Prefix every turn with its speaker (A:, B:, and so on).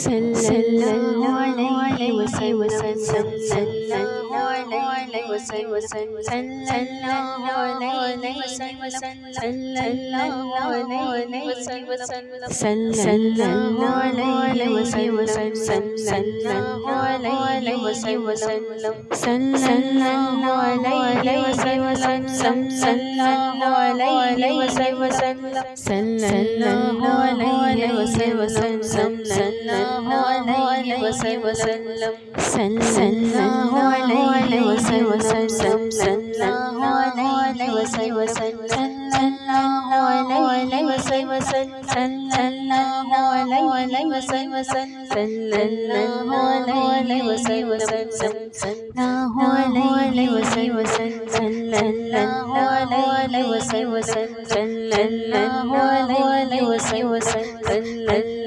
A: सल्लल्लाहु अलैहि वसल्लम सल्लल्लाहु अलैहि वसल्लम सल्लल्लाहु अलैहि वसल्लम सल्लल्लाहु अलैहि वसल्लम सल्लल्लाहु अलैहि वसल्लम सल्लल्लाहु अलैहि वसल्लम सल्लल्लाहु अलैहि वसल्लम सल्लल्लाहु अलैहि वसल्लम सल्लल्लाहु अलैहि वसल्लम सल्लल्लाहु अलैहि वसल्लम सल्लल्लाहु अलैहि वसल्लम सल्लल्लाहु अलैहि वसल्लम सल्लल्लाहु अलैहि वसल्लम सल्लल्लाहु अलैहि वसल्लम सल्लल्लाहु अलैहि वसल्लम सल्लल्लाहु अलैहि वसल्लम सल्लल्लाहु अलैहि वसल्लम सल्लल्लाहु अलैहि वसल्लम